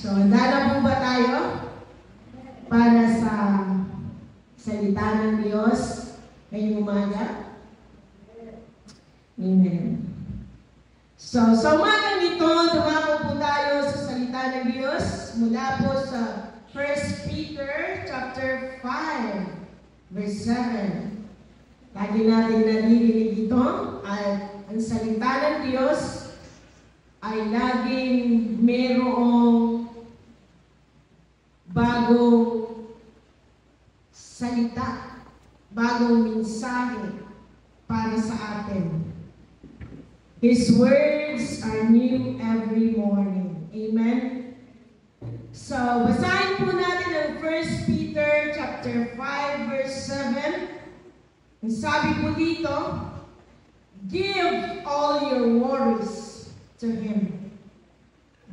So, handa na po ba tayo para sa salita ng Diyos ngayong umaga? Amen. So, sa umagang ito, dumako po tayo sa salita ng Diyos mula po sa 1 Peter chapter 5, verse 7. Lagi natin naririnig ito at ang salita ng Diyos ay laging mayroong bagong salita, bagong mensahe para sa atin. His words are new every morning. Amen? So, basahin po natin ang 1 Peter chapter 5, verse 7. Ang sabi po dito, give all your worries to Him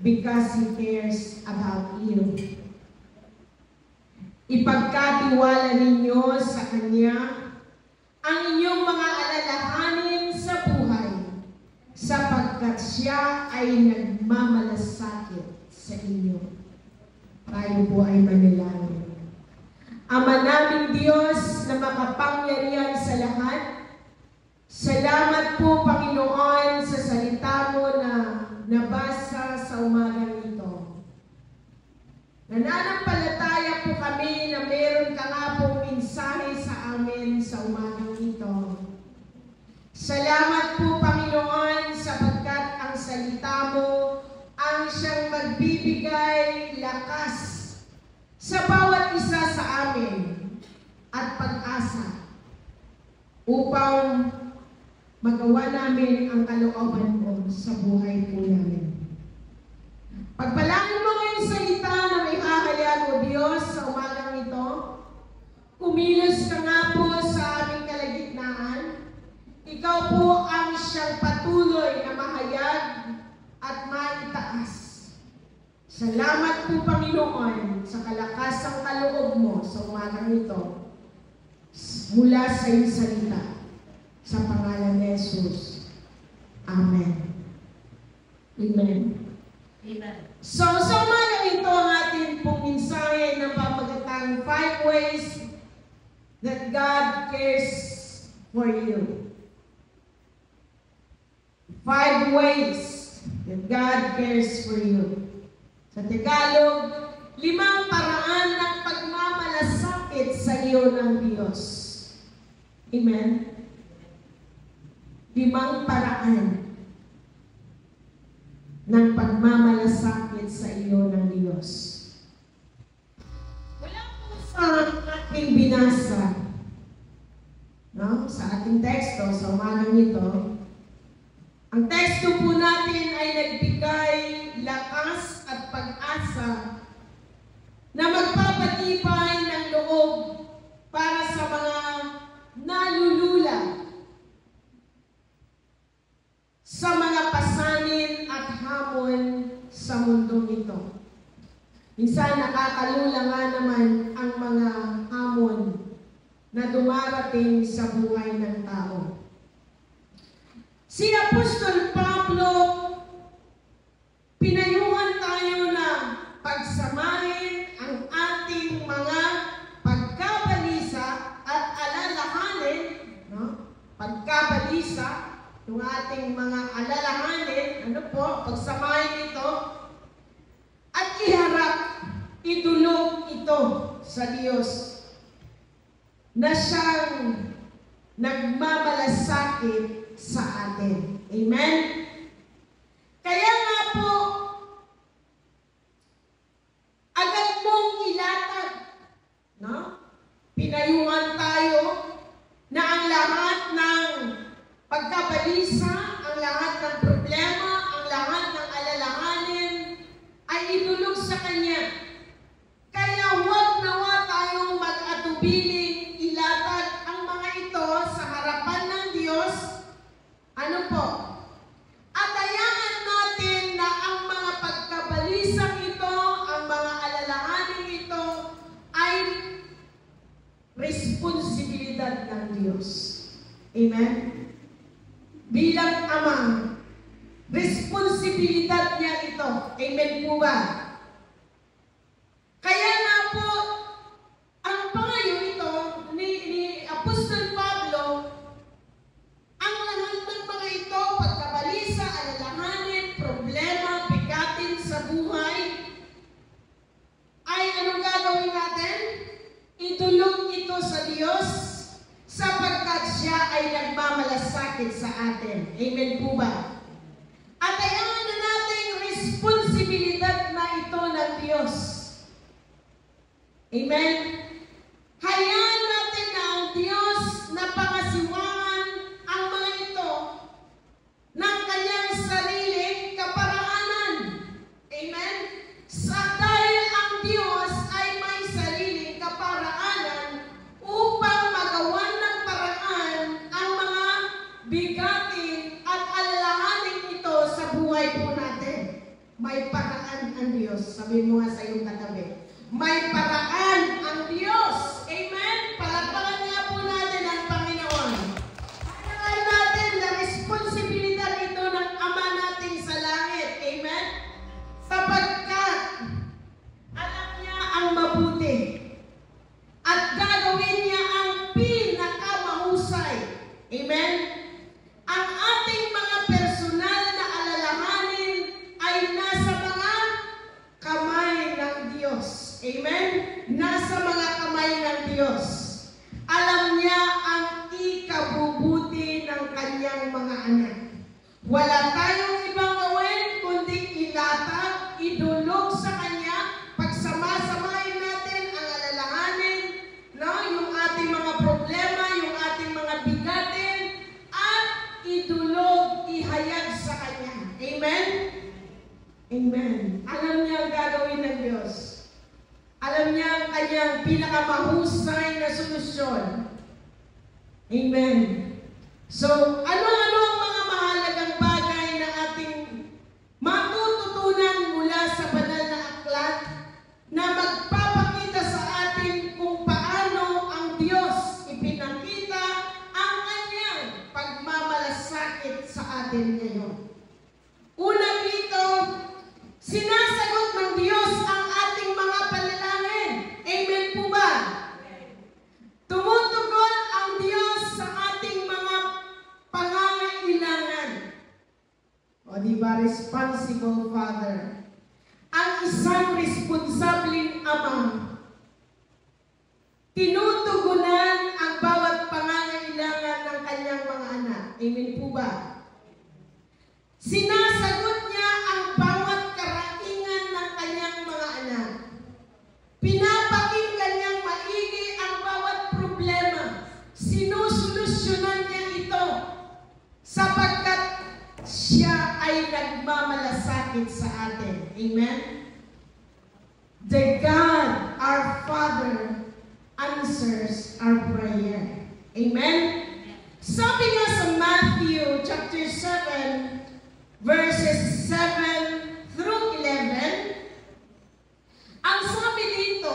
because He cares about you. Ipagkatiwala ninyo sa Kanya ang inyong mga alalahanin sa buhay sapagkat Siya ay nagmamalasakit sa inyo. Tayo po ay manalangin. Ama naming Diyos na makapangyarihan sa lahat, salamat po, Panginoon, sa salita mo na nabasa sa umagang ito. Nananampalataya po kami na meron ka nga pong mensahe sa amin sa umagang ito. Salamat po, Panginoon, sapagkat ang salita mo ang siyang magbibigay lakas sa bawat isa sa amin at pag-asa upang magawa namin ang kalooban mo sa buhay po namin. Pagpalangin mo ngayong salita na may hahayag o Diyos sa umagang ito, kumilos ka nga po sa aming kalagitnaan. Ikaw po ang siyang patuloy na mahayag at maitaas. Salamat po, Panginoon, sa kalakasang kaloob mo sa umagang ito mula sa iyong salita. Sa pangalan ni Jesus. Amen. Amen. Amen. So, sa umagang ito ang ating pong mensahe na papagatang 5 ways that God cares for you. 5 ways that God cares for you. Sa Tagalog, 5 paraan ng pagmamalasakit sa iyo ng Diyos. Amen? 5 paraan ng pagmamalasakit sa iyo ng Diyos. Wala po sa ating binasa, no? Sa ating teksto, sa umagang ito, ang teksto po natin ay nagbigay lakas at pag-asa na magpapatibay ng loob para sa mga nalulula sa mga pasanin at hamon sa mundong ito. Minsan nakakalula nga naman ang mga hamon na dumarating sa buhay ng tao. Si Apostol Pablo, pinayuhan tayo na pagsamahin ang ating mga pagkabalisa at alalahanin, no? Pagkabalisa, yung ating mga alalahanin, pagsamahin ito, at iharap, idulog ito sa Diyos na siyang nagmamalasakit sa atin. Amen? Kaya nga po, agad mong ilatag, no? Pinayuhan tayo na ang lahat ng pagkabalisa, ang lahat ng problema, ang lahat ng alalahanin ay idulog sa Kanya. Kaya huwag nawa tayong mag-atubiling ilatag ang mga ito sa harapan ng Diyos. Ano po? At hayaan natin na ang mga pagkabalisang ito, ang mga alalahanin ito ay responsibilidad ng Diyos. Amen? Bilang Ama, responsibilidad niya ito. Amen po ba? sapagkat siya ay nagmamalasakit sa atin. Amen po ba? At hayaan na natin responsibilidad na ito ng Diyos. Amen? Hayaan natin na ang Diyos na pangasiwangan ang mga ito ng kanyang sariling kaparaanan. Amen? Dahil ang Diyos ay may sariling kaparaanan upang magawan ng paraan ang mga bigatin at alalahanin ito sa buhay po natin. May paraan ang Diyos. Sabihin mo nga sa iyong katabi. May paraan ang Diyos. Amen? Palagpakan nga po natin ang Panginoon. Hayaan natin na responsibilidad ito ng Ama natin sa langit. Amen? Sapagkat alam niya ang mabuti at gagawin niya ang pinakamahusay. Amen? Ang ating mga personal na alalahanin ay nasa mga kamay ng Diyos. Amen? Nasa mga kamay ng Diyos. Alam niya ang ikabubuti ng kanyang mga anak. Wala tayong ibang gawin kundi ilatag, idulog sa Kanya, pagsama-samahin natin ang alalahanin, no? Yung ating mga problema, yung ating mga bigatin, at idulog, ihayag sa Kanya. Amen? Amen. Alam niya ang gagawin ng Diyos. Alam niya ang Kanyang pinakamahusay na solusyon. Amen. So, ano-ano ang mga mahalagang bagay na ating matututunan mula sa banal na aklat na magpapakita sa atin kung paano ang Diyos ipinakita ang Kanyang pagmamalasakit sa atin ngayon. Una dito, sinasagot ng Diyos ang ating mga panalangin. Amen po ba? Tumutugon ang Diyos sa ating mga pangangailangan. O diba, responsible Father. Ang isang responsableng Ama, tinutugunan ang bawat pangangailangan ng kanyang mga anak. Amen po ba? Sinasagot niya ang bawat karaingan ng kanyang mga anak. Pinapakinggan niyang maigi ang bawat problema. Sinusolusyonan niya ito sapagkat siya ay nagmamalasakit sa atin. Amen? The God, our Father, answers our prayer. Amen? Sabi nga sa Matthew chapter 7, verses 7 through 11, ang sabi dito,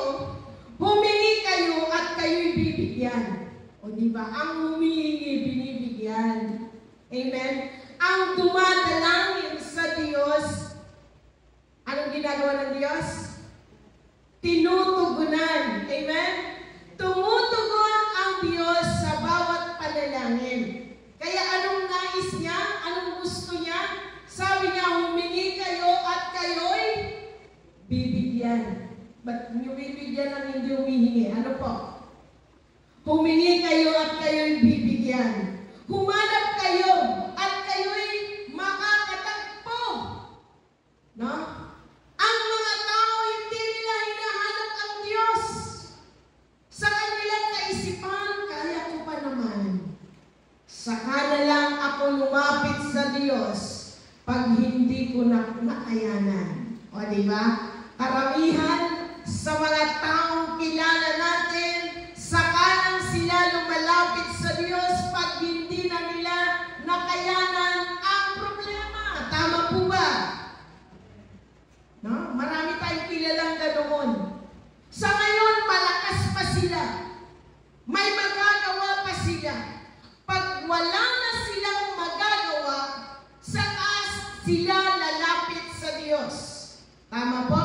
humingi kayo at kayo'y bibigyan. O diba? Ang humihingi, binibigyan. Amen? Ang dumadalangin sa Diyos, anong ginagawa ng Diyos? Tinutugunan. Amen? Tumutugon ang Diyos sa bawat panalangin. Kaya anong nais niya? Anong gusto niya? Sabi niya, humingi kayo at kayo'y bibigyan. Ba't niyo bibigyan ang hindi humihingi? Ano po? Humingi kayo at kayo'y bibigyan. Humanap kayo at kayo'y makakatagpo. No? Ang mga tao, hindi nila hinahanap ang Diyos. Sa kanilang kaisipan, kaya ko pa naman. Saka na lang ako lumapit sa Diyos pag hindi ko nakayanan. O diba? Karamihan sa mga taong kilala natin, saka lang sila lumalapit sa Diyos pag hindi na nila nakayanan ang problema. Tama po ba? No? Marami tayong kilalang ganoon. Sa ngayon, malakas pa sila. May magagawa pa sila. Pag wala na silang magagawa, saka sila lalapit sa Diyos. Tama po?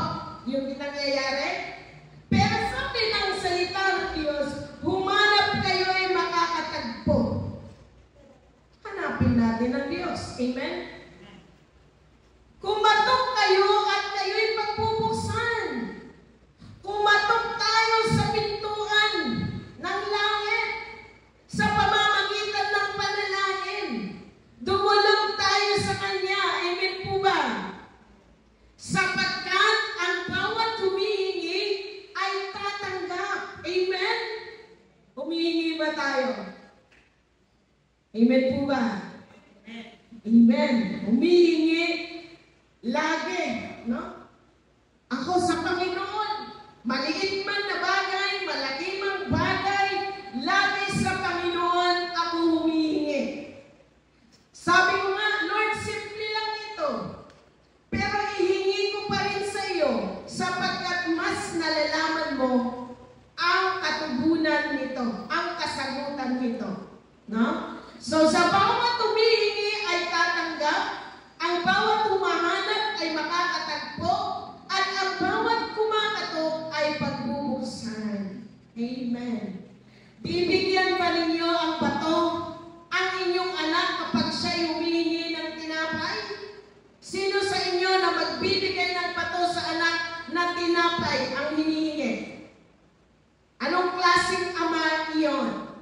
Yung nangyayari? Pero sabi ng salita ng Diyos, humanap kayo ay makakatagpo. Hanapin natin ang Diyos. Amen? Kumatok kayo at kayo'y pagpupuksan. Kumatok tayo sa pintuan ng langit sa pamamagitan Amen po ba? Amen. Humihingi lagi, no? Ako sa Panginoon, maliit man na bagay, malaki mang bagay, lagi sa Panginoon ako humihingi. Sabi ko nga, Lord, simple lang ito. Pero ihingi ko pa rin sa iyo sapagkat mas nalalaman mo ang katugunan nito, ang kasagutan nito. No? So sa bawat humihingi ay tatanggap, ang bawat humahanap ay makakatagpo, at ang bawat kumakatok ay pagbubuksan. Amen. Bibigyan ba ninyo ang bato ang inyong anak kapag siya'y humihingi ng tinapay? Sino sa inyo na magbibigay ng bato sa anak na tinapay ang hinihingi? Anong klaseng ama iyon?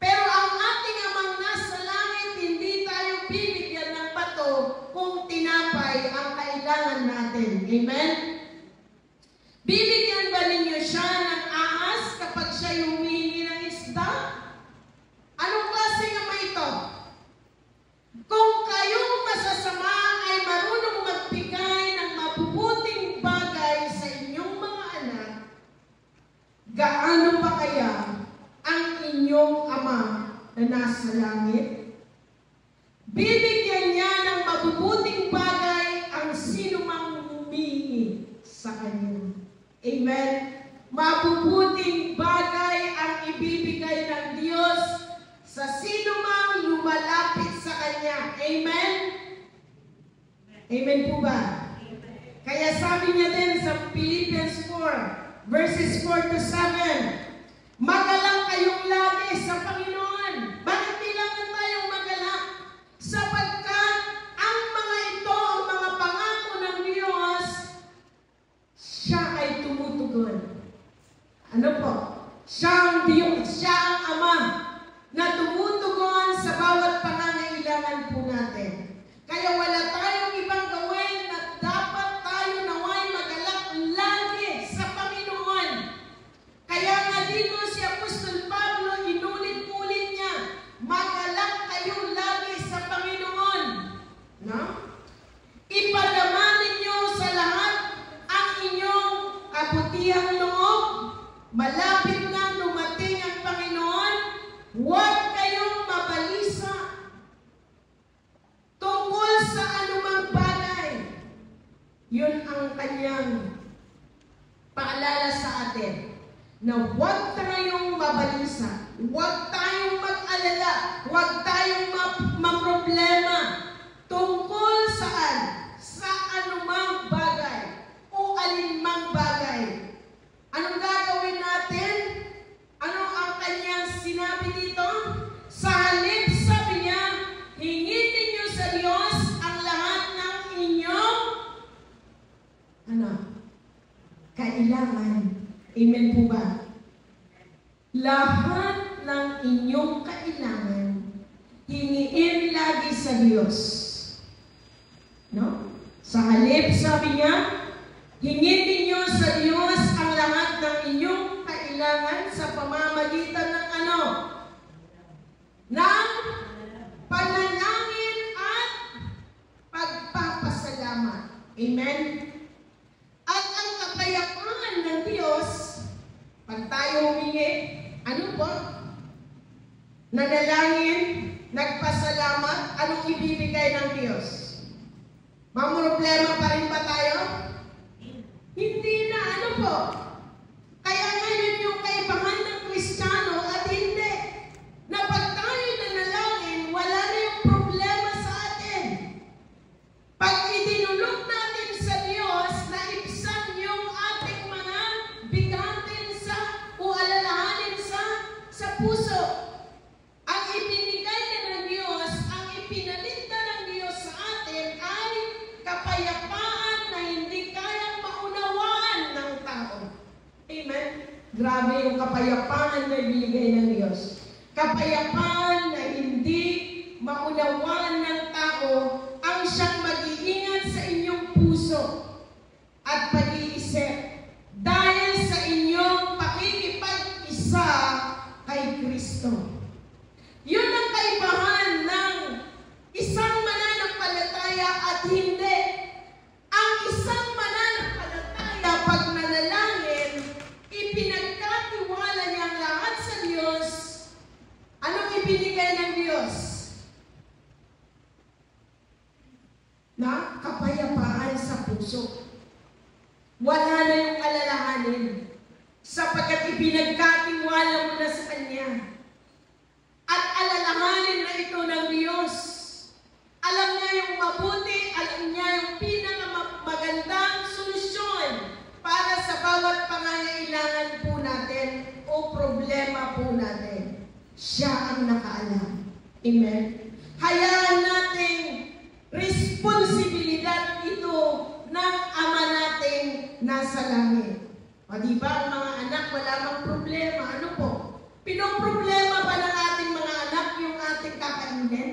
Pero ang ating amang nasa langit, hindi tayo bibigyan ng bato kung tinapay ang kailangan natin. Amen? Bibigyan ba ninyo siya ng ahas kapag siya humihingi ng isda? Anong klaseng ama ito? Kung kayong masasama ay marunong magbigay ng mabubuting bagay sa inyong mga anak, gaano pa kaya ang inyong Ama na nasa langit? Bibigyan niya ng mabubuting bagay ang sino mang humihingi sa Kanya. Amen? Mabubuting bagay ang ibibigay ng Diyos sa sino mang lumalapit sa Kanya. Amen? Amen po ba? Kaya sabi niya din sa Philippians 4, verses 4 to 7, magalang kayong lagi sa Panginoon. Bakit kailangan tayong magalak? Sapagkat ang mga ito, ang mga pangako ng Diyos, siya ay tumutugon. Ano po? Siya ang Diyos, siya ang Ama na tumutugon sa bawat pangangailangan po natin. Kaya wala tayong ibang gawin na dapat tayo naway magalak lagi sa Panginoon. Kaya nga dito si Apostol Pablo, inulit-ulit niya, magalak kayo lagi sa Panginoon. No? Ipadamanin niyo sa lahat ang inyong kabutihang loob. Malapit na dumating ang Panginoon, huwag kayong mabalisa tungkol sa anumang bagay. Yun ang kanyang paalala sa atin, na huwag tayong mabalisa, huwag tayong mag-alala, huwag tayong maproblema tungkol saan? Sa anumang bagay o alinmang bagay. Anong gagawin natin? Ano ang kanyang sinabi dito? Sa halip, sabi niya, hingin ninyo sa Diyos ang lahat ng inyong kailangan. Amen po ba? Lahat ng inyong kailangan, hingiin lagi sa Diyos. No? Sa halip, sabi niya, hingin ninyo sa Diyos ang lahat ng inyong kailangan sa pamamagitan ng ano? Ng panalangin at pagpapasalamat. Amen? At ang kapayapaan ng Diyos, pag tayo humingi, ano po? Nanalangin, nagpasalamat, anong ibibigay ng Diyos? Mamroblema pa rin ba tayo? Hindi na, ano po? Kaya ngayon yung kaibahan ng Kristiyano at hindi. Na pag tayo nanalangin, wala na yung problema sa atin. Pag idinulog natin sa Diyos na ibsan yung ating mga bigatin o alalahanin sa puso, ang ibinigay na ng Diyos, ang ipinalit na ng Diyos sa atin ay kapayapaan na hindi kayang maunawaan ng tao. Amen? Grabe yung kapayapaan na ibinigay ng Diyos. Kapayapaan na hindi maunawaan ng tao ang siyang mag-iingat sa inyong puso at pag-iisip dahil sa inyong pakikipag-isa kay Kristo. Yun ang wala na yung alalahanin. Sapagkat ipinagkatiwala mo na sa Kanya. At alalahanin na ito ng Diyos. Alam niya yung mabuti, alam niya yung pinakamagandang solusyon para sa bawat pangangailangan po natin o problema po natin. Siya ang nakaalam. Amen? Hayaan nating responsibilidad ito ng Ama nating nasa langit. O diba, ang mga anak, wala mang problema. Ano po? Pinoproblema ba ng ating mga anak yung ating kakainin?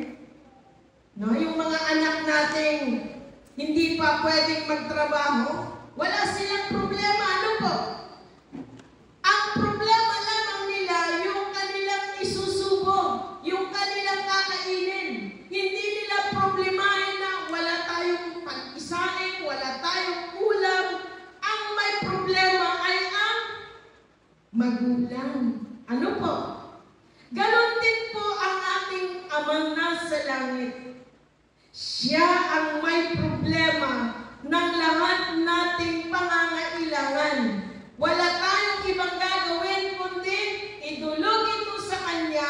No, yung mga anak nating hindi pa pwedeng magtrabaho, wala silang problema. Ano po? Ang problema lamang nila, yung kanilang isusubo, yung kanilang kakainin. Hindi nila problemahin na wala tayong pag-isain, wala tayong ulam. Ang may problema ay ang magulang. Ano po? Ganon din po ang ating Amang nasa langit. Siya ang may problema ng lahat nating pangangailangan. Wala tayong ibang gagawin kundi idulog ito sa Kanya,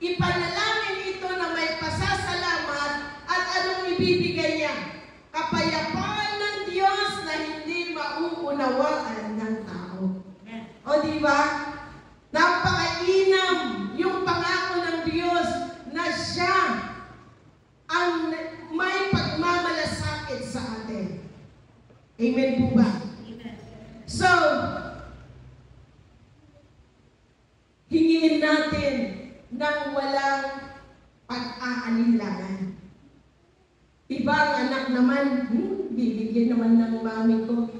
ipanalangin ito na may pasasalamat at anong ibibigay niya? Kapayapaan ng Diyos na hindi mauunawaan ng tao. O diba? Napakainam yung pangako ng Diyos na siya ang may pagmamalasakit sa atin. Amen po ba? Amen. So, hingin natin ng walang pag-aalinlangan. Iba ang anak naman, bibigyan naman ng mami ko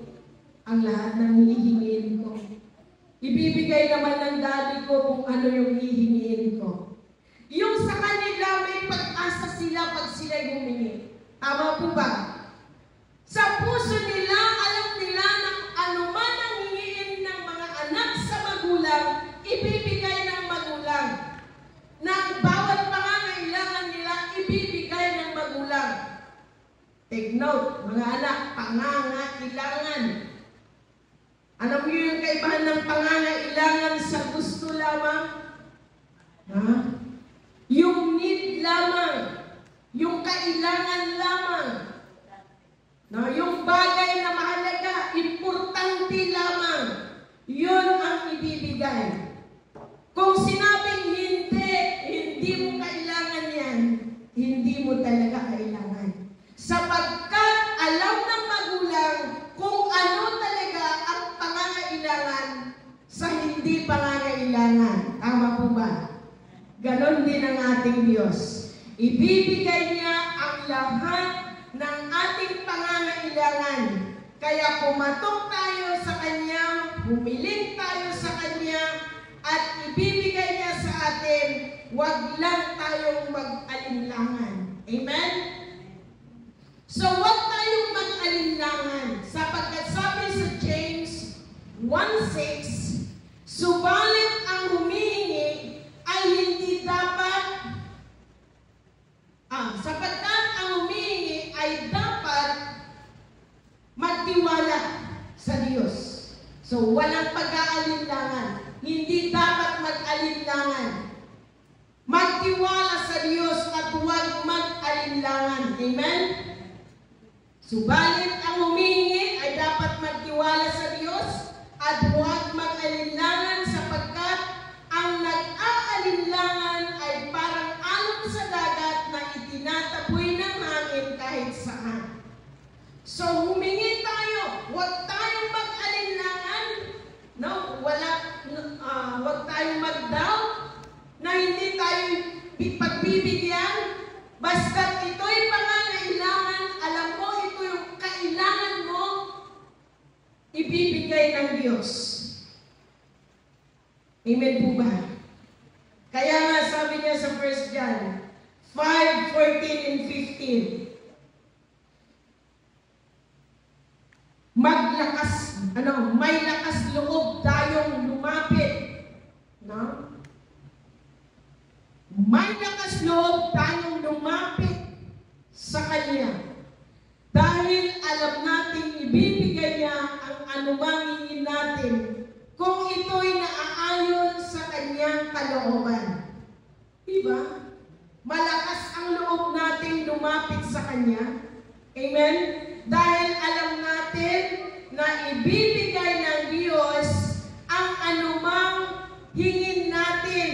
ang lahat ng hihingin ko. Ibibigay naman ng daddy ko kung ano yung hihingin ko. Yung sa kanila, may pag-asa sila pag sila'y humingi. Tama po ba? Sa puso nila, alam nila na anuman ang hingin ng mga anak sa magulang, ibibigay ng magulang. Ng bawat pangangailangan nila, ibibigay ng magulang. Take note, mga anak, pangangailangan. Alam niyo yung kaibahan ng pangangailangan sa gusto lamang? Ha? Yung need lamang, yung kailangan lamang, no? Yung bagay na mahalaga, importante lamang, yun ang ibibigay. Kung sinabing hindi mo kailangan yan, hindi mo talaga kailangan. Sapagkat alam ng magulang kung ano talaga ang pangangailangan sa hindi pangangailangan. Tama po ba? Ganon din ang ating Diyos. Ibibigay niya ang lahat ng ating pangangailangan. Kaya pumatok tayo sa Kanya, humiling tayo sa Kanya, at ibibigay niya sa atin, wag lang tayong mag-alinlangan. Amen? So, wag tayong mag-alinlangan. Sapagkat sabi sa James 1:6, subalit ang humihingi ay hindi dapat, sapagkat ang humihingi ay dapat magtiwala sa Diyos. So, walang pag-aalinlangan. Hindi dapat mag-alinlangan. Magtiwala sa Diyos at huwag mag-alinlangan. Amen? Subalit ang humihingi ay dapat magtiwala sa Diyos at huwag mag-alinlangan sapagkat ang nag-aalinlangan ay parang alon sa dagat na itinataboy ng hangin kahit saan. So humingi tayo, huwag tayong mag-alinlangan, no? Huwag tayong mag-doubt na hindi tayo pagbibigyan. Basta ito'y pangangailangan, alam mo, ito yung kailangan mo, ibibigay ng Diyos. Amen po ba? Kaya nga sabi niya sa 1 John 5:14 and 15, may lakas loob tayong lumapit. No? May lakas loob tayong lumapit sa Kanya. Dahil alam natin ibibigay niya ang anumang hingin natin kung ito'y naaayon sa kanyang kalooban. Diba? Malakas ang loob nating lumapit sa kanya. Amen? Dahil alam natin na ibibigay ng Diyos ang anumang hingin natin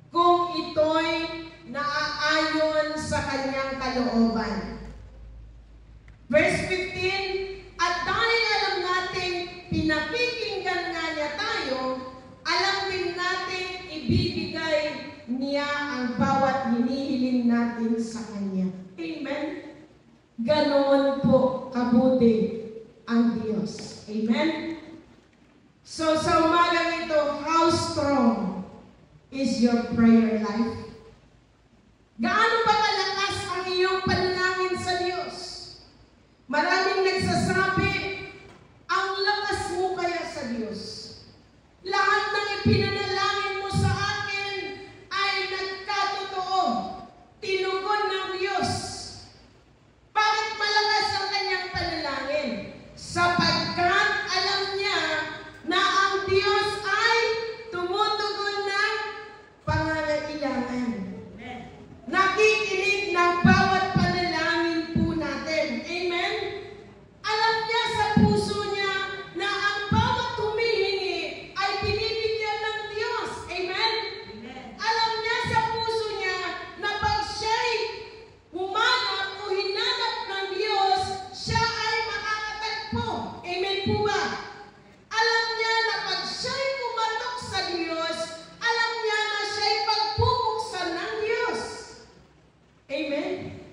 kung ito'y naaayon sa kanyang kalooban. Verse 15, at dahil alam natin pinakikinggan nga niya tayo, alam din natin ibibigay niya ang bawat hinihiling natin sa kanya. Amen? Ganon po kabuti ang Diyos. Amen? So sa umagang ito, how strong is your prayer life? Gaano ba kalakas ang iyong panalangin sa Diyos? Maraming nagsasabi, ang lakas mo kaya sa Diyos. Lahat ng ipinanalangin mo sa akin ay nagkatotoo. Tinugon ng Diyos. Bakit malakas ang kanyang panalangin? Sapagkat alam niya na ang Diyos ay tumutugon ng pangangailangan. Nakikinig ng bawat panalangin po natin. Amen? Alam niya sa puso niya na ang bawat humihingi ay binibigyan ng Diyos. Amen? Alam niya sa puso niya na pag siya'y humanap o hinanap ng Diyos, siya ay makakatagpo. Amen po ba? Alam niya na pag siya'y pumatok sa Diyos, alam niya na siya'y pagpupuksan ng Diyos. Amen?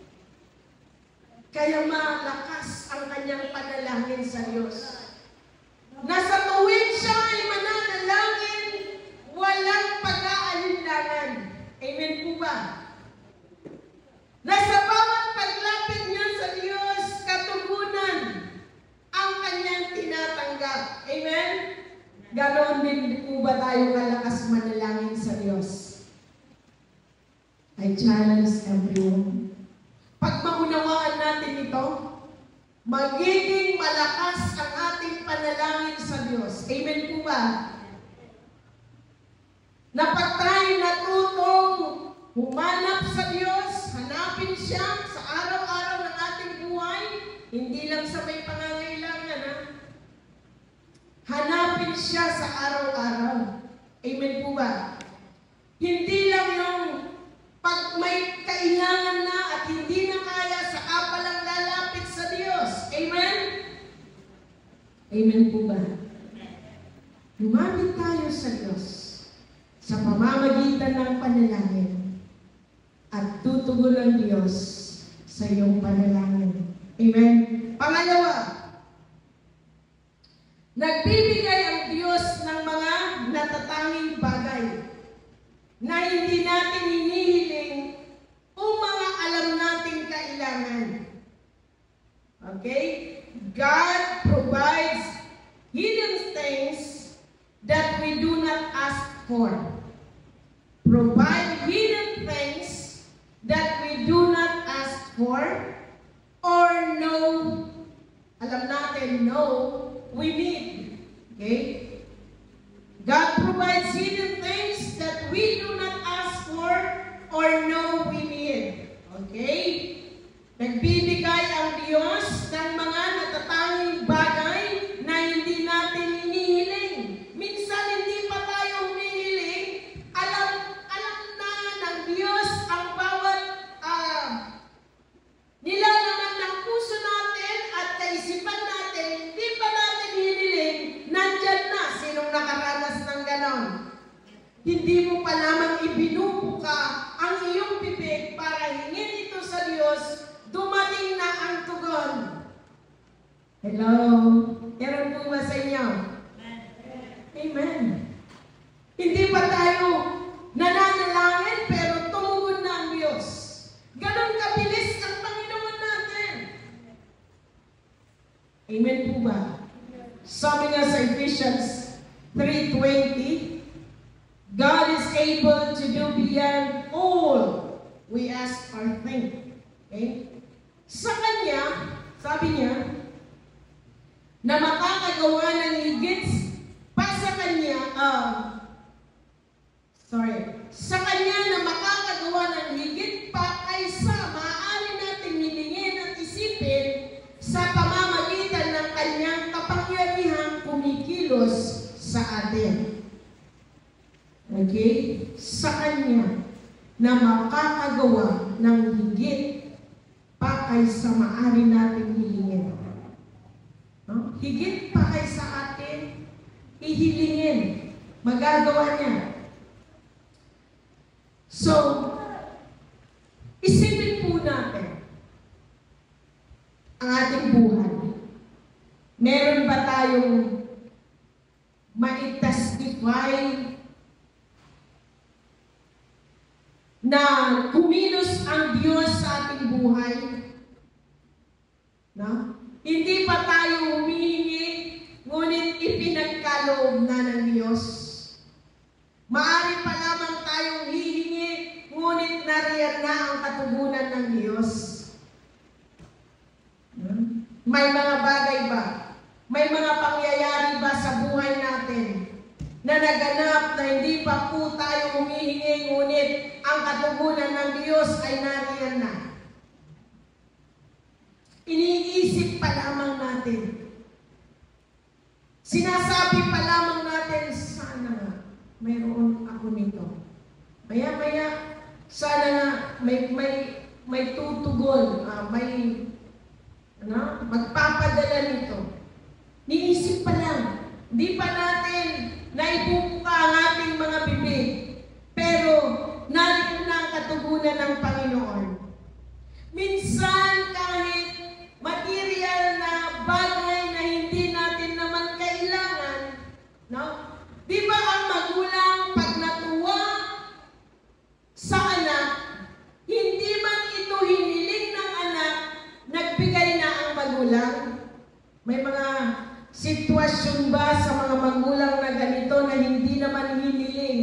Kaya malakas ang kanyang panalangin sa Diyos. Nasa tuwing siya ay mananalangin, walang pag-aalinlangan. Amen po ba? Nasa bawat paglapit niya sa Diyos, katugunan ang kanyang tinatanggap. Amen? Ganon din po ba tayo kalakas manalangin sa Diyos? I challenge everyone. Pag maunawaan natin ito, magiging malakas ang ating panalangin sa Diyos. Amen po ba? Na pag tayo natutong humanap sa Diyos, hanapin siya sa araw-araw ng ating buhay, hindi lang sa may pangangailangan, ha? Hanapin siya sa araw-araw. Amen po ba? Hindi lang yung pag may kailangan na at hindi na kaya, saka palang lalapit sa Diyos. Amen? Amen po ba? Lumapit tayo sa Diyos sa pamamagitan ng panalangin at tutugon ang Diyos sa iyong panalangin. Amen? Pangalawa, nagbibigay ang Diyos ng mga natatanging bagay na hindi natin hinihiling o mga alam nating kailangan. Okay? God provides hidden things that we do not ask for. Provide hidden things that we do not ask for or know, alam natin, know, we need. Okay? God provides hidden things that we do not ask for or know we need. Okay? Nagbibigay ang Diyos ng mga natatanging bagay na hindi natin hinihiling. Minsan hindi pa tayo humihiling. Alam na ng Diyos ang bawat nilalaman ng puso natin at kaisipan natin. Hindi pa natin hinihiling. Nandyan na. Sinong nakaranas ng ganon? Hindi mo pa lamang ibinubuka ang iyong bibig para hingin ito sa Diyos, dumating na ang tugon. Hello? Meron po ba sa inyo? Amen. Hindi pa tayo nananalangin pero tumugon na ang Diyos. Ganon kabilis ang Panginoon natin. Amen po ba? Sabi nga sa Ephesians 3:20, God is able to do beyond all we ask or think. Okay? Sa Kanya, sabi niya, na makakagawa ng higit pa sa kanya, sa kanya na makakagawa ng higit pa kaysa maaari natin hilingin at isipin sa pamamagitan ng kanyang kapangyarihang kumikilos sa atin. Okay? Sa kanya na makakagawa ng higit pa kaysa maaari natin hilingin. No? Higit pa kaysa atin ihilingin. Magagawa niya. So, isipin po natin ang ating buhay. Meron ba tayong mai-testify na kumilos ang Diyos sa ating buhay? No? Hindi pa tayo humihingi, ngunit ipinagkaloob na ng Diyos. Maaari pa lamang tayong hihingi, ngunit nariyan na ang katugunan ng Diyos. May mga bagay ba? May mga pangyayari ba sa buhay natin na naganap na hindi pa po tayo humihingi, ngunit ang katugunan ng Diyos ay nariyan na? Iniisip pa lamang natin. Sinasabi pa lamang natin, sana nga mayroon ako nito. Maya-maya, sana nga may tutugon, magpapadala nito. Niisip pa lang. Hindi pa natin naibubuka ang ating mga bibig. Pero, narinig na ang katugunan ng Panginoon. Minsan, kahit material na bagay na hindi natin naman kailangan, no? Di ba ang magulang pag natuwa sa anak, hindi man ito hiniling ng anak, nagbigay na ang magulang? May mga sitwasyon ba sa mga magulang na ganito na hindi naman hiniling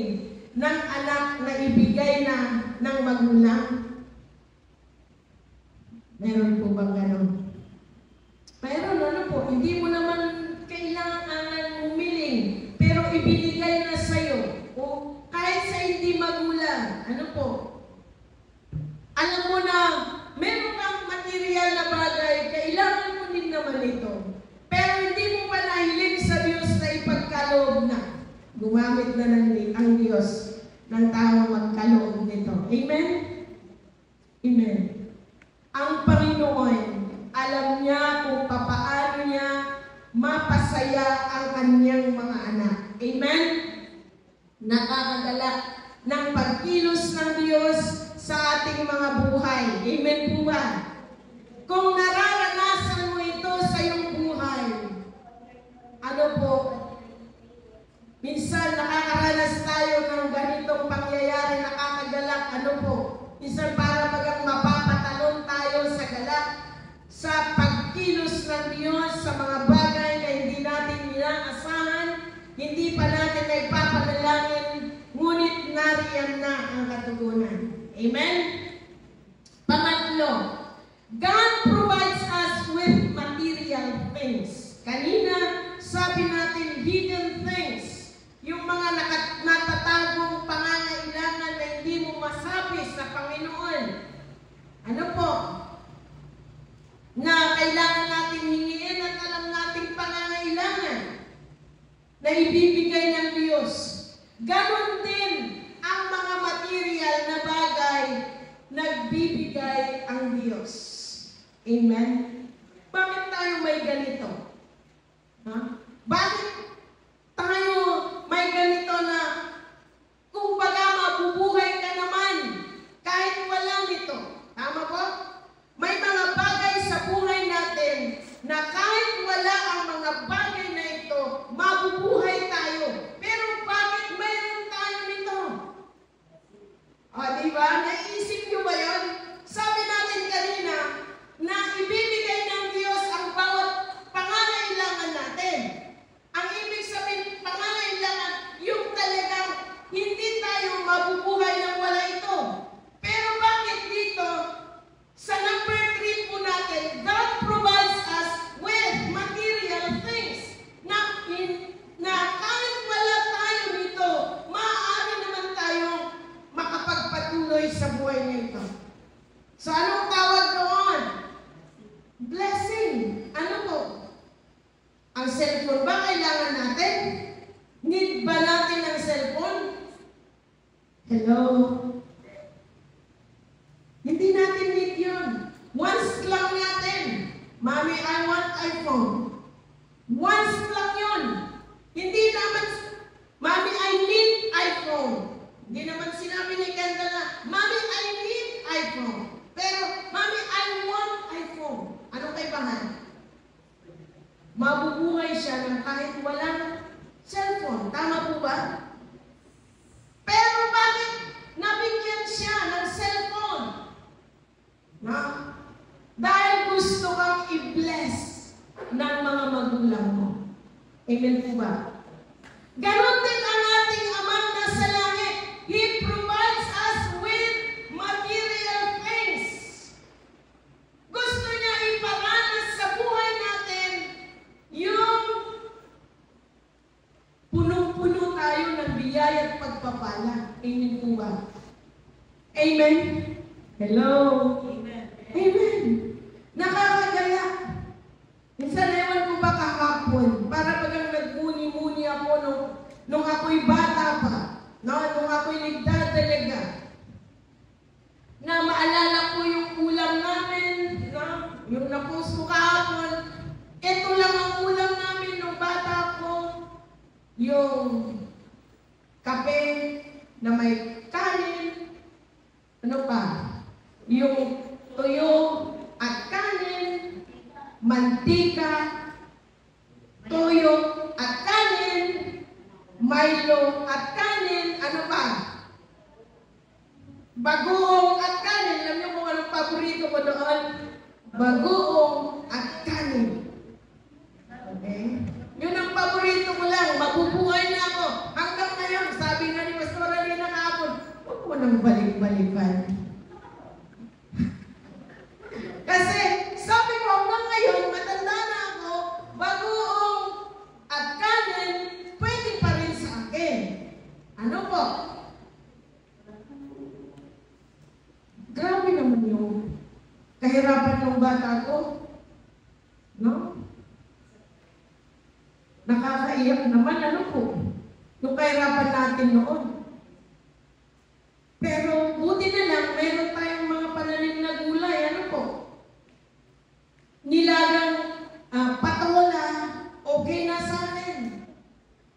ng anak na ibigay na ng magulang? Meron po bang ganon? Mayroon, ano po, hindi mo naman kailangan humiling, pero ibinigay na sa'yo. O kahit sa hindi magulang, ano po? Alam mo na, meron kang material na bagay, kailangan mo din naman ito. Pero hindi mo pa nahiling sa Diyos na ipagkaloob na. Gumamit na ang Diyos ng tao magkaloob nito. Amen? Amen. Ang Panginoon, alam niya kung papaano niya mapasaya ang kanyang mga anak. Amen? Nakakagala ng pagkilos ng Diyos sa ating mga buhay. Amen po ba? Kung nararanasan mo ito sa iyong buhay, ano po? Minsan nakakaranas tayo ng ganitong pangyayari, nakakagalak. Ano po? Minsan para bagang mapapatalon tayo sa galak, sa pagkilos ng Diyos sa mga bagay na hindi natin inaasahan, hindi pa natin na ipapanalangin, ngunit nariyan na ang katugunan. Amen? Pangatlo, God provides us with material things. Kanina, sabi natin hidden things. Yung mga natatagong pangangailangan na hindi mo masabi sa Panginoon. Ano po? Na kailangan natin hingiin at alam nating pangangailangan na ibibigay ng Diyos. Ganon din ang mga material na bagay nagbibigay ang Diyos. Amen? Bakit tayo may ganito? Ha? Bakit tayo may ganito na kung baga mabubuhay ka naman kahit wala nito? Tama po? May mga bagay sa buhay natin na kahit wala ang mga bagay na ito, mabubuhay tayo. Pero bakit mayroon tayo nito? O, diba? Naisip nyo ba yun? Sabi natin kanina na ibibigay ng Diyos ang bawat pangarap cellphone ba kailangan natin? Need ba natin ng cellphone? Hello? Hindi natin need yun. Once lang natin. Mommy, I want iPhone. Once lang yun. Hindi naman, Mommy, I need iPhone. Hindi naman sinabi ni Kendall na, Mommy, I need iPhone. Pero, Mommy, I want iPhone. Anong kaibahan? Mabubuhay siya ng kahit walang cellphone. Tama po ba? Pero bakit nabigyan siya ng cellphone? Na? Dahil gusto kang i-bless ng mga magulang mo. Amen po ba? Ganon din ang ating Amang nasa langit. He provides us with material things. Gusto niya iparanas sa buhay natin yung punong-puno tayo ng biyaya at pagpapala. Amen po ba? Amen? Hello? Amen. Amen. Nakakagaya. Minsan ewan ko ba kahapon, para bagang nagmuni-muni ako nung ako'y bata pa, nung ako'y nagdadalaga, na maalala ko yung ulam namin, yung napost ko kahapon, ito lang ang ulam namin nung bata ko, yung kape na may kanin, ano pa, yung tuyo at kanin, mantika, toyo at kanin, Milo at kanin, ano pa? Bagoong at kanin. Alam niyo kung anong paborito ko doon? Bagoong at kanin. Okay? Yun ang paborito ko lang. Mabubuhay na ako. Hanggang ngayon, sabi nga ni Pastor Alina kahapon, huwag mo nang balik-balikan. Kasi, sabi ko, hanggang ngayon, matanda na ako, bagoong at kanin, pwede pa rin sa akin. Ano po? Grabe naman yung kahirapan ng bata ko. No? Nakakaiyak naman, ano po? Yung kahirapan natin noon. Pero, buti na lang, meron tayong mga pananim na gulay, ano po? Nilagang patola, okay na sa akin.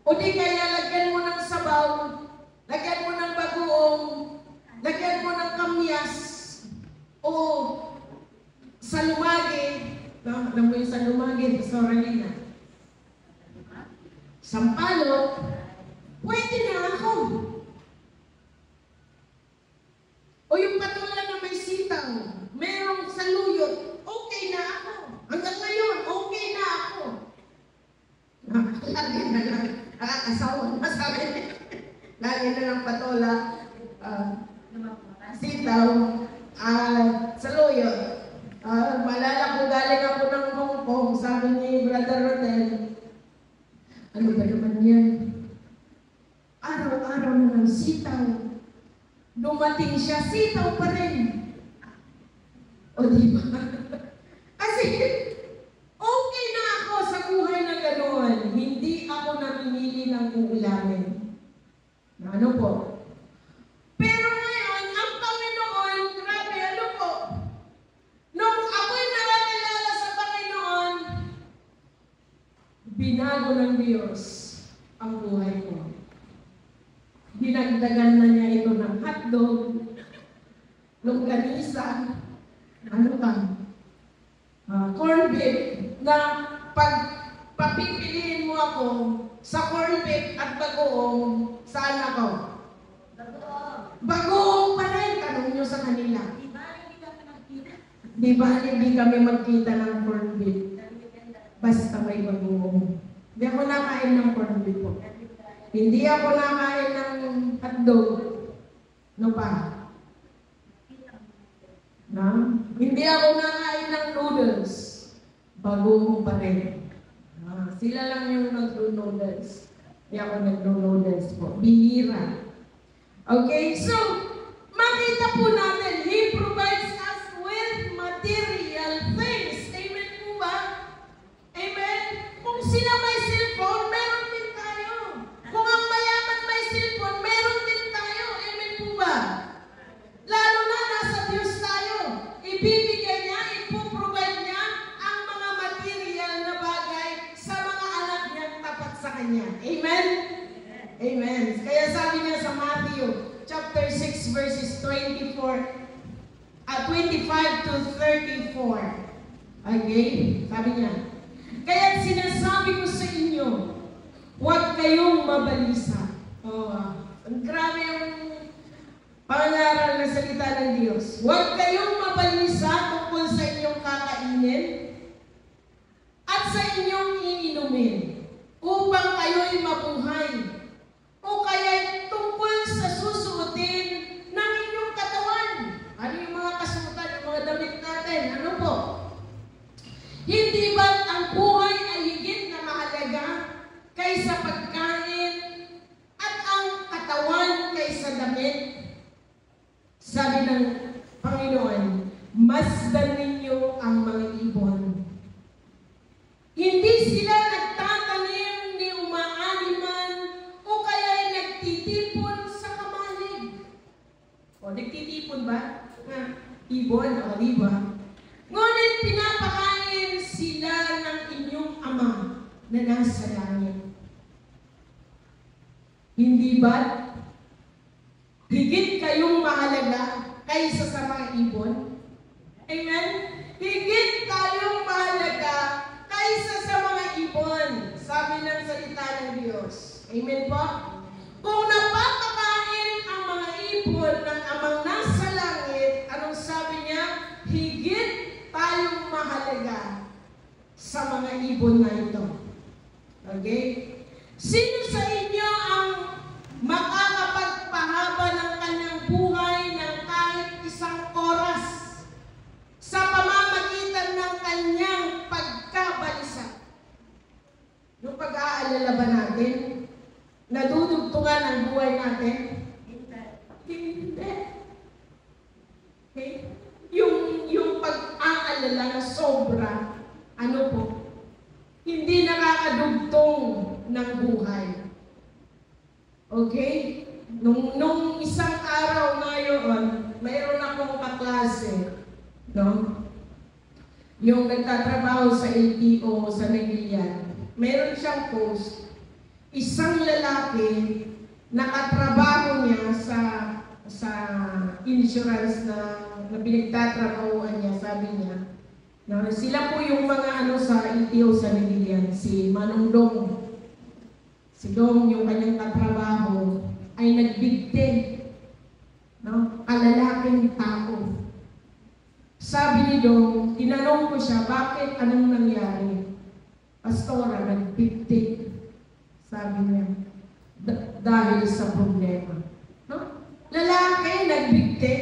O di kaya lagyan mo ng sabaw, lagyan mo ng bagoong, lagyan mo ng kamyas, o salumage, alam mo yung salumage, Soralina. Sampalok, pwede na ako. O yung patola na may sitaw, merong saluyot, okay na ako. Hanggang ngayon, okay na ako. Lagi na lang, nakakasawa na sa akin. Lagi na lang patola, sitaw, saluyot. Malala ko galing ako ng Hong Kong, sabi ni Brother Rodel, ano ba naman yan? Araw-araw na ng sitaw. Dumating siya, sitaw pa rin. O diba? Kasi, okay na ako sa buhay na gano'n. Hindi ako namimili ng uulamin. Ano po? Pero ngayon, ang Panginoon, grabe, ano po? Nung ako'y nakakilala sa Panginoon, binago ng Diyos ang buhay ko. Dinagdagan na niya ito ng hotdog, longganisa, ano pa? Corn beef, na pag papipiliin mo ako sa corn beef at bagoong, saan ako? Bagoong pa rin, tanong nyo sa kanila. Di ba hindi kami magkita ng corn beef? Basta may bagoong. Hindi ako nakain ng corn beef po. Hindi ako nakain ng hotdog. No pa? Na? Hindi ako nakain ng noodles. Bagoong pa rin. Sila lang yung nag-noodles. Hindi ako nag-noodles po. Bihira. Okay, so, makita po natin, He provides us with material things. Amen po ba? Amen? Kung sila may Kanya. Amen? Amen. Kaya sabi niya sa Matthew chapter 6 verses 25 to 34. Okay? Sabi niya, kaya sinasabi ko sa inyo, huwag kayong mabalisa. Grabe yung pangaral na salita ng Diyos. Huwag kayong mabalisa tungkol sa inyong kakainin at sa inyong iinumin upang kayo'y mabuhay o kaya tungkol sa susuotin ng inyong katawan. Ano yung mga kasuotan, yung mga damit natin? Ano po? Hindi ba't ang buhay ay higit na mahalaga kaysa pagkain at ang katawan kaysa damit? Sabi ng Panginoon, masdan ninyo ang mga ibon. Hindi sila nagtatanim ni umaaniman o kaya'y nagtitipon sa kamalig. O, nagtitipon ba? Ibon, o di ba? Ngunit pinapakain sila ng inyong Ama na nasa langit. Hindi ba higit kayong mahalaga kaysa sa mga ibon? Amen? Higit tayong mahalaga kaysa sa mga ibon, sabi ng salita ng Diyos. Amen po? Kung napapakain ang mga ibon ng Amang nasa langit, anong sabi niya? Higit tayong mahalaga sa mga ibon na ito. Okay? Sino sa inyo ang makakapagpahaba ng kanyang buhay ng kahit isang oras sa pamamagitan ng kanyang pagkabalisa? Yung pag-aalala ba natin? Nadudugtungan ang buhay natin? Hindi. Okay? Yung pag-aalala na sobra, ano po? Hindi nakakadugtong ng buhay. Okay? Nung isang araw ngayon, mayroon akong kaklase, no? Yung nagtatrabaho sa LTO sa Negrian. Mayroon siyang post. Isang lalaki, nakatrabaho niya sa insurance na pinagtatrabahoan niya, sabi niya, na sila po yung mga sa LTO sa Negrian, si Manong Dong. Si Dong, yung kanyang katrabaho, ay nagbigti, no? Kalalaking tao. Sabi ni Dong, tinanong ko siya, bakit, anong nangyari? Pastora, nagbigti. Sabi niya, dahil sa problema. No? Lalaki, nagbigti.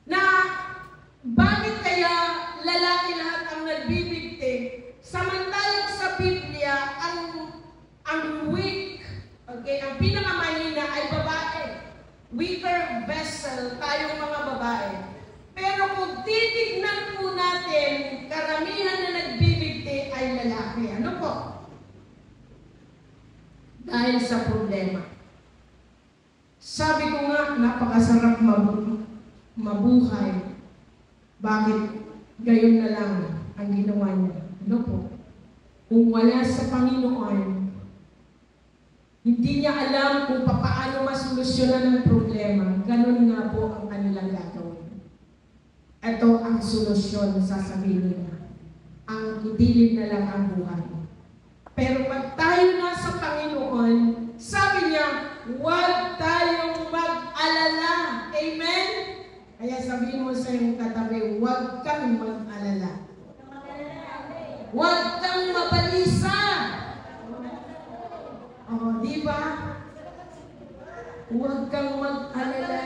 Na, bakit kaya lalaki lahat ang nagbibigti? Samantalang sa Biblia, ang weak, okay, ang pinakamahina ay babae. Weaker vessel, tayong mga babae. Pero kung titignan po natin, karamihan na nagbibigti ay lalaki. Ano po? Dahil sa problema. Sabi ko nga, napakasarap mabuhay. Bakit gayon na lang ang ginawa niya? Ano po? Kung wala sa Panginoon, hindi niya alam kung paano masolusyonan ang problema. Ganun nga po ang kanilang gagawin. Ito ang solusyon, sasabihin niya. Ang idilim na lang ang buhay. Pero pag tayo na sa Panginoon, sabi niya, huwag tayong mag-alala. Amen? Kaya sabihin mo sa iyong katabi, huwag kang mag-alala. Huwag kang mabalisa. Oh, di ba? Huwag kang mag-alala.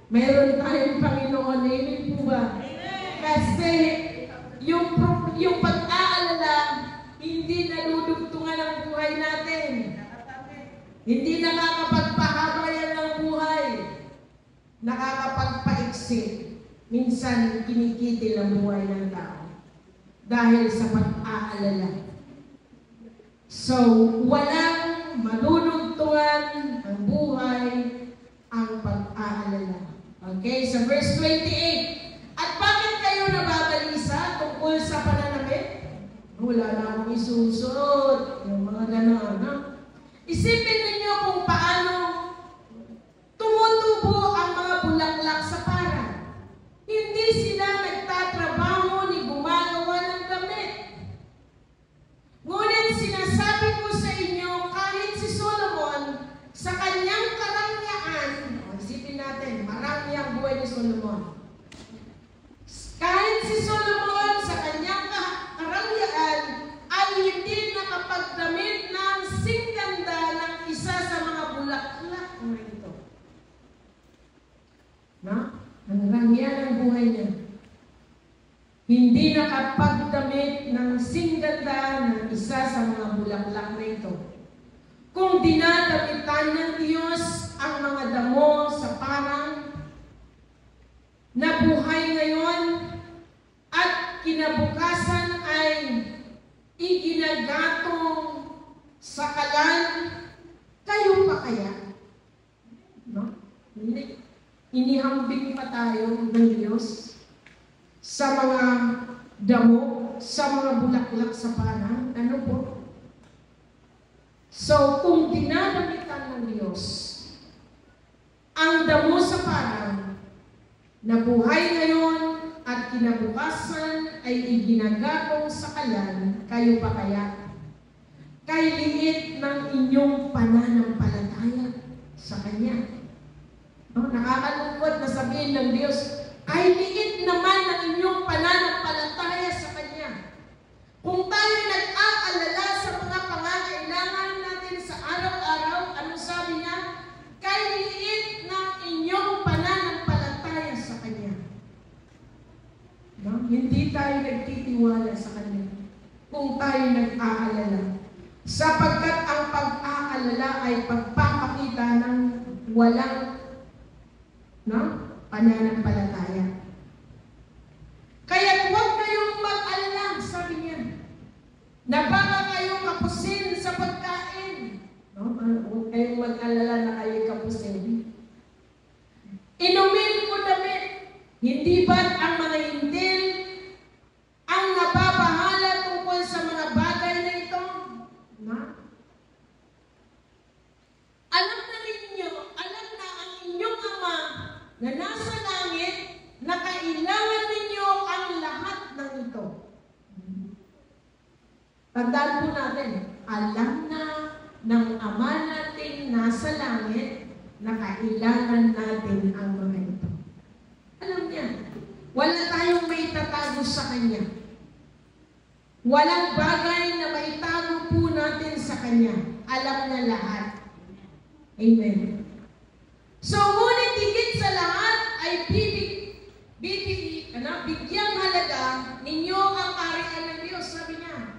Meron tayong Panginoon, amen po ba? Kasi yung pag-aalala, hindi naludugtungan ang buhay natin. Hindi nakakapagpahaba yan ng buhay. Nakakapagpaiksi. Minsan, kinikitil ang buhay ng tao. Dahil sa pag-aalala. So, walang malulugtungan ang buhay ang pag-aalala. Okay, sa verse 28. At bakit kayo nababalisa tungkol sa pananamit? Wala na akong isusuot. Yung Mga gano'n, no? Isipin ninyo kung paano tumutubo ang mga bulaklak sa parang. Hindi sila nagtatrabaho ni gumagawa ng damit. Ngunit sinasabi ko sa inyo, kahit si Solomon, sa kanyang karangyaan, isipin natin, marami ang buhay ni Solomon. Kahit si Solomon, sa kanyang karangyaan, ay hindi nakapagdamit ng singganda ng isa sa mga bulaklak na ito. Na? Ang rangyan ng buhay niya. Hindi nakapagdamit ng singganda ng isa sa mga bulaklak na ito. Kung dinadamitan ng Diyos ang mga damo sa parang na buhay ngayon at kinabukasan ay iginagatong sa kalan, kayo pa kaya? No? Inihambing pa tayo ng Diyos sa mga damo, sa mga bulaklak sa parang. Ano po? So, kung dinadamitan ng Diyos ang damo sa parang na buhay ngayon at kinabukasan ay iginagatong sa kalan, kayo pa kaya? Kay liit ng inyong pananampalataya sa Kanya. No? Nakakalungkot na sabihin ng Diyos, kay liit naman ng inyong pananampalataya sa Kanya. Kung tayo nag-aalala sa mga pangangailangan natin sa araw-araw, ano sabi niya? Kay liit ng inyong pananampalataya sa Kanya. No? Hindi tayo nagtitiwala sa Kanya kung tayo nag-aalala. Sapagkat ang pag-aalala ay pagpapakita ng walang pananampalataya. Kaya huwag kayong mag-alala, sabi niya, na baka kayong kapusin sa pagkain. No? Huwag kayong mag-alala na kayo'y kapusin. Inumin ko damit, hindi ba't ang mga hintil ang nababahala tungkol sa mga bagay na ito? No? Alam na ninyo, alam na ang inyong Ama na nasa langit na kailangan ninyo ang lahat ng ito. Tandaan po natin, alam na ng Ama natin nasa langit na kailangan natin ang mga ito. Alam niya, wala tayong maitatago sa Kanya. Walang bagay na maitago po natin sa Kanya. Alam niya lahat. Amen. So, ngunit higit sa lahat ay bigyang halaga ninyo ang kaharian ng Diyos. Sabi niya,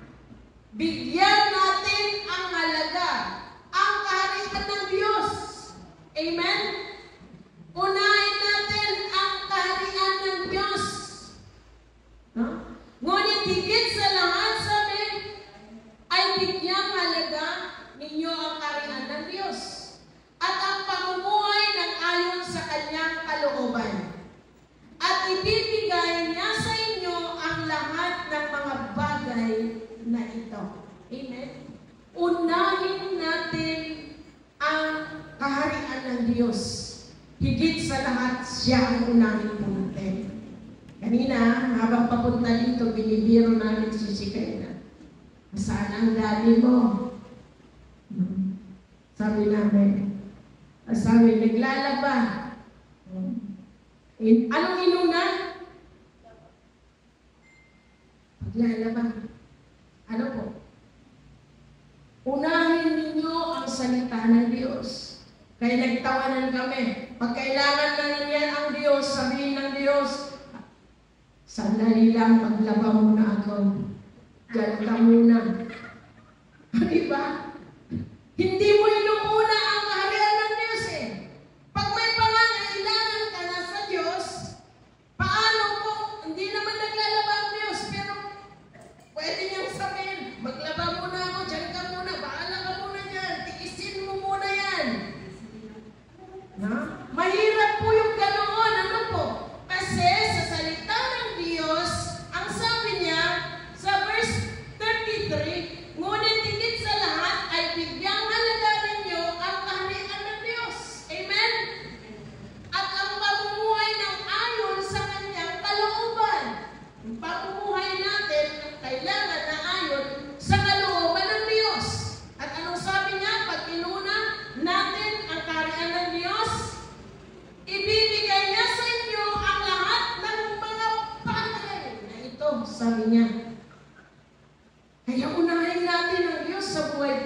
bigyan natin ang halaga ang kaharian ng Diyos. Amen? Unahin natin ang kaharian ng Diyos. No? Ngunit higit sa lahat, sabi, ay bigyang halaga ninyo ang kaharian ng Diyos at ang pamumuhay ng ayon sa Kanyang kalooban. At ibibigay niya sa inyo ang lahat ng mga bagay na ito. Amen? Unahin natin ang kaharian ng Diyos. Higit sa lahat, siya ang unahin po natin. Kanina, habang papunta dito, binibiro namin si Sikena. Saan ang daddy mo? Sabi namin, naglalaba. Anong inuna? Paglalaba. Ano po? Unahin ninyo ang salita ng Diyos. Kaya nagtawanan kami. Pag kailangan na niyan ang Diyos, sabihin ng Diyos, sandali lang, maglaba muna ako. Ganta muna. Diba? Hindi mo inuuna ang kaharian ng Diyos eh. Pag may pangangailangan ka na sa Diyos, paano kung hindi naman naglalaba ang Diyos, pero pwede niyang sabihin, maglaba muna ako, dyan ka muna, bahala ka muna dyan, tikisin mo muna yan. Na? Mahirap po yung ganoon, ano po? Kasi sa salita ng Diyos, ang sabi niya, sa verse 33, ngunit higit sa lahat,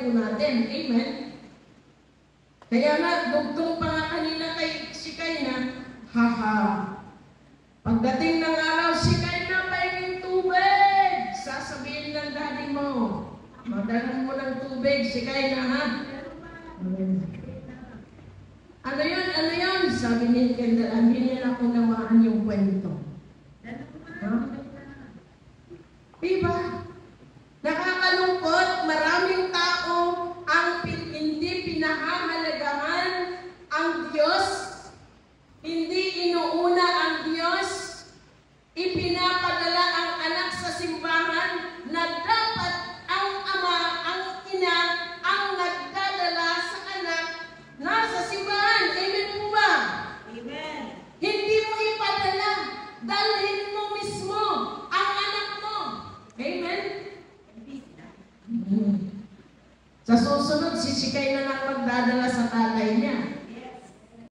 po natin. Amen? Kaya nga, dugtong pa nga kanina kay si Kaina, haha, pagdating ng araw, si Kaina pahinging tubig. Sasabihin ng daddy mo, madalang mo ng tubig, si Kaina, ha? Ano yun? Ano yun? Sabi ni Kendall, hindi nila ako namaan yung kwento. Huh? Diba? Nakakalungkot, maraming tao ang hindi pinahahalagahan ang Diyos, hindi inuuna ang Diyos, ipinapadala ang anak sa simbahan na dapat ang ama, ang ina, ang nagdadala sa anak nasa simbahan. Amen po ba? Amen. Hindi mo ipadala, dalhin mo mismo ang anak mo. Amen? Sa susunod, sisikay na lang magdadala